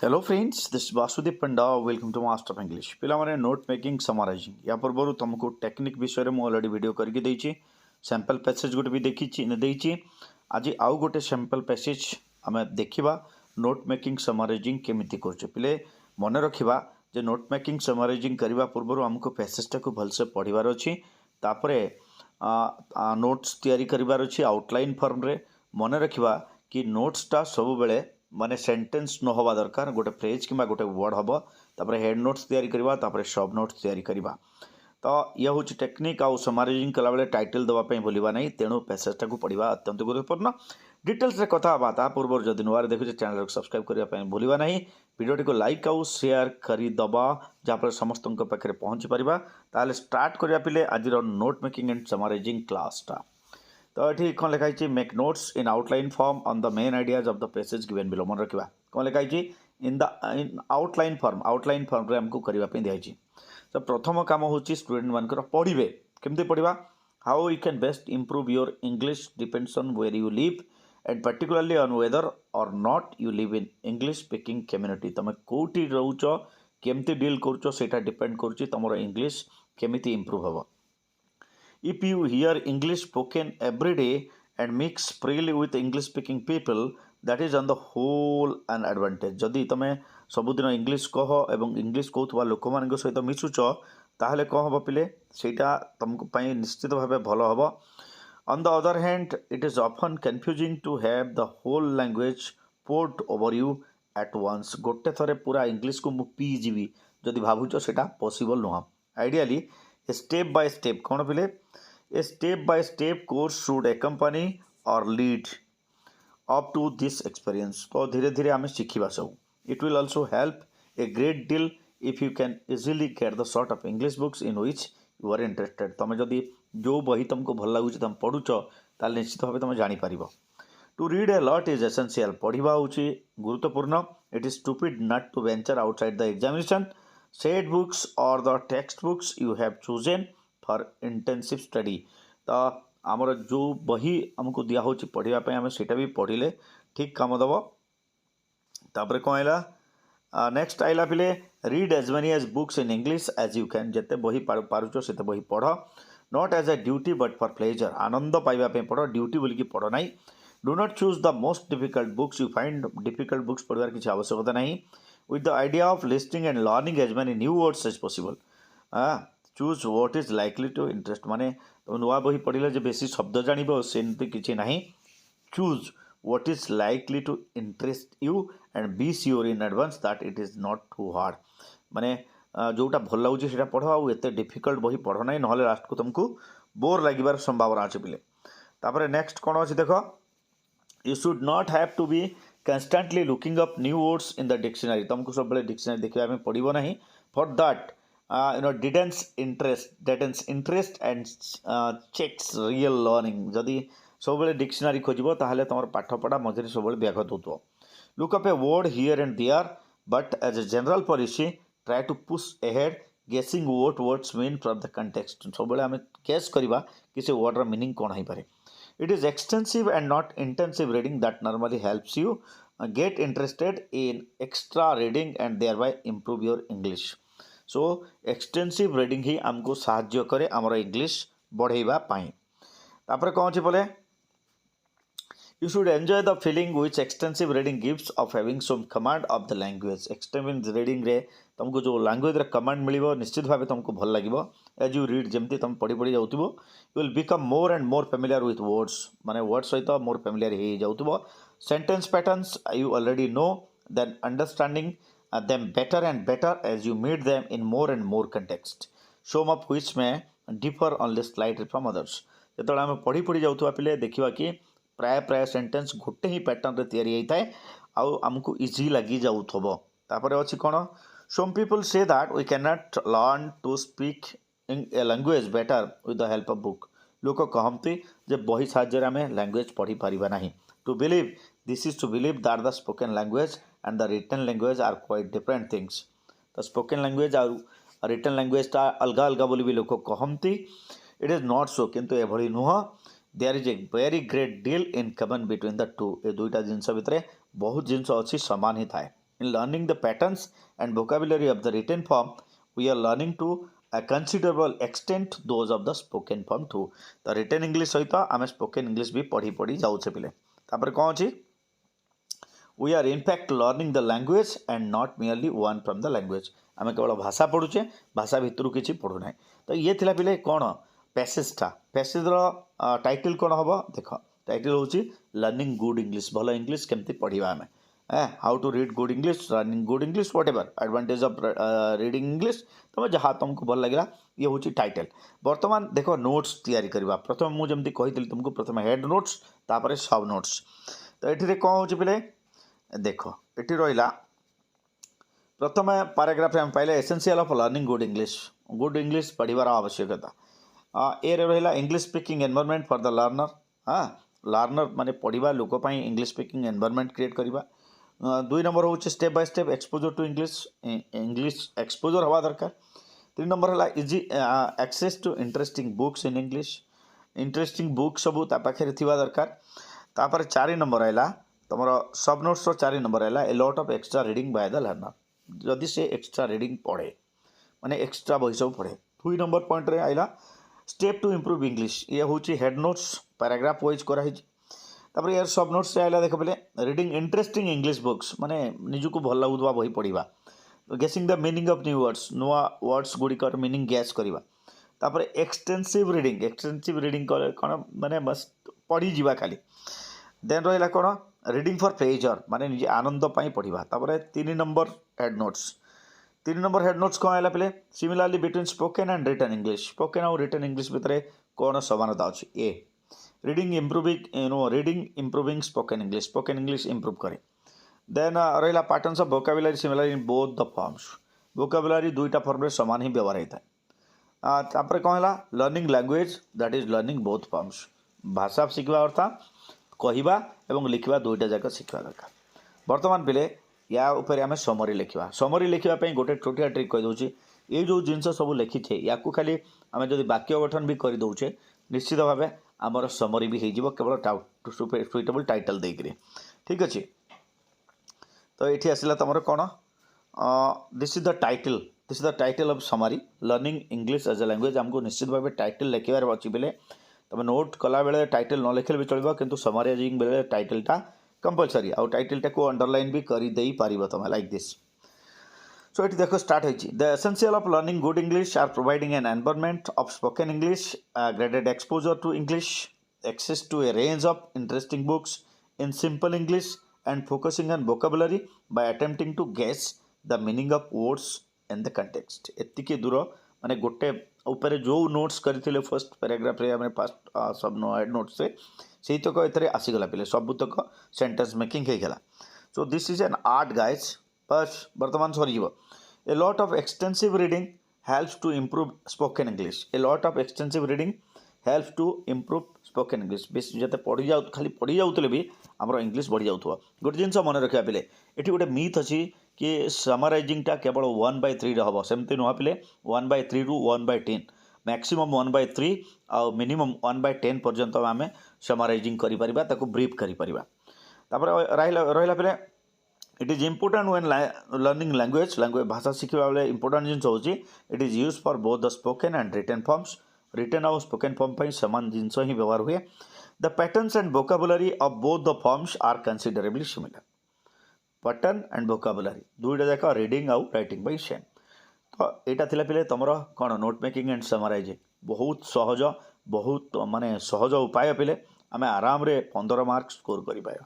Hello friends, this is Vasudev Panda. Welcome to Master of English. पिलामाने note making summarising या पूर्व तुमको technique विषय में ऑलरेडी वीडियो करके देइछि सैंपल पैसेज गोटे भी देखी आज आउ गोटे सैंपल पैसेज आम देखा नोट मेकिंग समराइजिंग केमिति करछे पिले मन रखिबा जे नोट मेकिंग समराइजिंग करबा पूर्व आमको पैसेजटा को भलसे पढ़िबार अछि तापरे नोट्स तैयारी करिबार अछि आउटलाइन फॉर्म रे मन रखिबा कि नोट्सटा सब बेले माने सेंटेंस न हवा दरकार गोटे फ्रेज कि गोटे वर्ड हम तापर हेड नोट्स तैयारी करबा तापर सब नोट्स तैयारी करबा तो यह हूँ टेक्निक आउ समराइजिंग कला बेले टाइटल देवाई भूलवा नहीं तेणु पैसेजटा को पढ़ा अत्यंत गुरुत्वपूर्ण डिटेल्स रे कथा ता पूर्व जदि नुआ देखुचे चैनल को सब्सक्राइब करने भूलवा नहीं वीडियोटी को लाइक आउ शेयर करदबा जहाँफल समस्त पाखे पहुँची पारा ताले स्टार्ट करा पिले आज नोट मेकिंग एंड समराइजिंग क्लासटा तो ये कौन लिखाई make notes in outline form on the main ideas of the passage given below मन रखा कौन लिखाई इन आउटलाइन फॉर्म रे हमको करने दिखाई तो प्रथम काम हूँ स्टूडेंट मानकर पढ़े केमती पढ़ा how you can best improve your English depends on where you live and particularly on whether or not you live in English speaking community तुम कौटी रोच केमती डील कर डिपेंड कर तुम इंग्लिश केमिति इम्प्रूव हम If you hear English spoken every day and mix freely with English speaking people, that is on the whole an advantage. जदि तुम सबुदिन इंग्लिश कह एवं इंग्लिश कहूवा लोक मान सहित मिशुच ताहले कौन हम पिले सेटा तुमको निश्चित भाव भल हम on the other hand it is often confusing to have the whole language port over you at once गोटे थरे पूरा इंग्लिश को मु पी जीवी जदि भावुच सेटा पॉसिबल नुह आइडियली स्टेप बाय स्टेप कौन पिले a step by step course should accompany or lead up to this experience तो धीरे धीरे आम शिखा सब it will also help a great deal if you can easily get the sort of English books in which you are interested तुम जदि जो बही तुमको भल लगुच तुम पढ़ुच ताल निश्चित भाव तुम जापर to read a lot is essential पढ़ा हूँ गुरुत्वपूर्ण it is stupid not to venture outside the examination set books और the text books you have chosen for intensive study तो आमर जो बही आमको दिया हो पढ़ाई आम से भी पढ़ले ठीक काम दब तापर कौन है नेक्स्ट आइला पिले read as many as books in English as you can जिते बही पारुच से बही पढ़ not as a duty but for pleasure आनंद पाइबापी पढ़ ड्यूटी बोलिकी पढ़ ना do not choose the most difficult books you find difficult books पढ़ार किसी आवश्यकता नहीं with the idea of listening and learning as many new words as possible choose what is likely to interest माने तुम नुआ बही पढ़िले जे बेसी शब्द जानिबो सेमती किछि नाही choose what is likely to interest you and be sure in advance that it is not too hard माने जोटा भल लागुछि सेटा पढ़ो आ एते डिफिकल्ट बही पढ़ो नाही नहले लास्ट को तुमको बोर लागिबार संभावना अछि पिले तापरे नेक्स्ट कोन अछि देखो you should not have to be constantly looking up new words in the dictionary तुमको सब बड़े डिक्शनरी देखा में पड़ो ना for that didn't interest and checks real learning जदि सब बड़े डिक्शनरी खोजब ताहले तुम पाठपढ़ा मझे सब व्याघात हो look up a word here and there but as a general policy try to push ahead guessing what words mean from the context सब बड़े आम गेस करवा कि से वर्ड मीनिंग कौन हो पारे It is extensive and not intensive reading that normally helps you get interested in extra reading and thereby improve your English. So extensive reading ही हमको साहाଯ୍य करे आमर इंग्लिश बढ़ेबा पाई तापर कौन छी बोले You should enjoy the feeling which extensive reading gives of having some command of the language. Extensive reading रे तुमको जो लैंग्वेज रे कमांड मिलिबो निश्चित भाव तुमको भल लागिबो एज यू रीड जमती तुम पढ़ी पढ़ी जाउतिबो you will become more and more familiar with words माने वर्ड्स सहित मोर फेमिलियर हे जाउतिबो sentence patterns you already know then understanding them better and better as you meet them in more and more context some of which may differ only slightly from others जेतोला हम पढ़ी पढ़ी जाउतबा पिले देखिबा कि प्राय प्राय सेंटेंस गोटे ही पैटर्न रे तैयारी होता है आउ हमको इजी लगी जाउथबो तापर अछि कोन some people say that we cannot learn to speak in a language better with the help of book लोक कहमती जे बही साहाय्य आम लैंग्वेज पढ़ी पारिबा नाही to believe this is to believe that the spoken language and the written language are quite different things the spoken language और written language टा अलग अलग बोली भी लोक कहमती इट इज नॉट सो किंतु एभली नुह there is a very great deal in common between the two ए दुईटा जिनस भितर बहुत जिनस अच्छी सामान ही थाए In learning the patterns and vocabulary of the written form, we are learning to a considerable extent those of the spoken form too. The written English सहित आम spoken English भी पढ़ी पढ़ी जाऊे पिले तापर कौन अच्छी we are in fact learning the language and not merely one from the language. आम केवल भाषा पढ़ुचे भाषा भितर किसी पढ़ुना तो ये थिला पिले कौन पैसेजटा पैसेजर टाइटल कौन हम देख टाइटल हूँ लर्निंग गुड इंग्लिश भल इंग्लिश केमती पढ़ा आम how to read good English learning good English whatever advantage of reading English तुम जहाँ तुमको भल लगे ये हूँ टाइटल बर्तमान देख नोट्स तैयारी करवा प्रथम मुझे कही तुमको प्रथम हेड नोट्स तापर सब नोट्स तो ये कौन हो पिले देख ये रहा प्रथम पैराग्राफ में पाइले essential of learning good English पढ़वार आवश्यकता ए रहा English speaking environment for the learner हाँ लर्नर माने पढ़वा लोक इंग्लिश स्पीकिंग एनवायरनमेंट क्रिएट करवा 2 नंबर हूँ step by step exposure to English exposure हवा दरकार 3 नंबर है easy access to interesting books in English interesting book सब पाखे थी दरकार तापर 4 नंबर है तुम सब नोट्स 4 नंबर है ए lot of extra reading by the learner जदि से एक्स्ट्रा रीडिंग पढ़े माने एक्स्ट्रा बही सब पढ़े 2 नंबर पॉइंट रे आइला स्टेप टू इम्प्रूव इंग्लिश ये हूँ हेड नोट्स पैराग्राफ वाइज कराई तापर यार सब नोट्स से आइला देख पे रीडिंग इंटरेस्टिंग इंग्लिश बुक्स माने निजुको भल लगुवा बही पढ़ा गेसिंग the meaning of new words नुआ वर्ड्स गुड़िकर मीनिंग गैस करवा तापर एक्सटेंसिव रीडिंग कौन माने बस पढ़ी जीवा खाली देन रहा कौन रीडिंग फॉर प्लेजर माने निजे आनंद पाई पढ़ा तापर 3 नंबर हेड नोट्स कौन है पे similarly between spoken and written English spoken और रिटन इंग्लिश भितर कौन समानता अच्छी ए reading improving spoken English improve करे देन रहा patterns of vocabulary similar in both the forms vocabulary दुईटा फॉर्म रे समान ही व्यवहार होता है तापर कौन है learning language that is learning both forms भाषा शिखा अर्थात कहवा एवं लिखा दुईटा जाक शिखा दरकार बर्तमान पिले या उपर आम समरी लिखापी गोटे छोटिया ट्रिक कहीदे ये जो जिनस सब लिखीचे या खाली आम जब वाक्य गठन भी करदे निश्चित भाव आमर समरी भी हो केवल सुइटेबल टाइटल देकर ठीक अच्छे तो ये आसला तुम कौन this is the title of summary learning English as a language आमको निश्चित भाव टाइटल लिखार अच्छी बेले तुम नोट कला बेले टाइटल न लिखले भी चलो किंतु समराइजिंग बेले टाइटलटा कंपलसरी आउ टाइटलटा को अंडरलाइन भी कर दे पार तुम लाइक दिस सो ये देख स्टार्ट होती the essential of learning good English are providing an environment of spoken English graded exposure to English access to a range of interesting books in simple English and focusing on vocabulary by attempting to guess the meaning of words in the context एतिके दूर माने गोटे ऊपर जो notes करते first paragraph रे हमें first सब नोट्स से सही तक एथरे आसीगला पे सबुतक सेंटेंस मेकिंग होगा so this is an art guys बस बर्तमान सरी a lot of extensive reading helps to improve spoken English a lot of extensive reading helps to improve spoken English बेस जिते पढ़ी जाऊ खाली पढ़ी जाऊे भी आमर इंग्लिश बढ़ी जाऊँ गोटे जिन मन रखा पे ये गोटे मिथ अच्छी कि समराइजिंगटा केवल 1/3 हम सेमती नुह पे 1/3 रू 1/10 मैक्सिमम 1/3 आउ मिनिमम 1/10 पर्यंत आम समराइजिंग कर ब्रीफ कर रहा पे it is important when learning language भाषा शिखा बेले इंपोर्टेंट जिन हूँ it is use for both the spoken and written forms written और स्पोकन फॉर्म पर सामान जिनस ही व्यवहार हुए the patterns and vocabulary of both the forms are considerably similar pattern and vocabulary दुईटा जाक रीडिंग आउ राइटिंग बाय सेम तो यहाँ थिला पिले तुमर कौन नोट मेकिंग एंड समराइजिंग बहुत सहज बहुत माने सहज उपाय पिले आम आराम रे 15 मार्क स्कोर कर पाए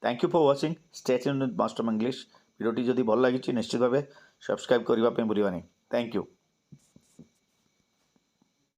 thank you for watching stay tuned with master English वीडियोटी जदि भल लगी निश्चित भाव सब्सक्राइब करने भूलवानी थैंक यू।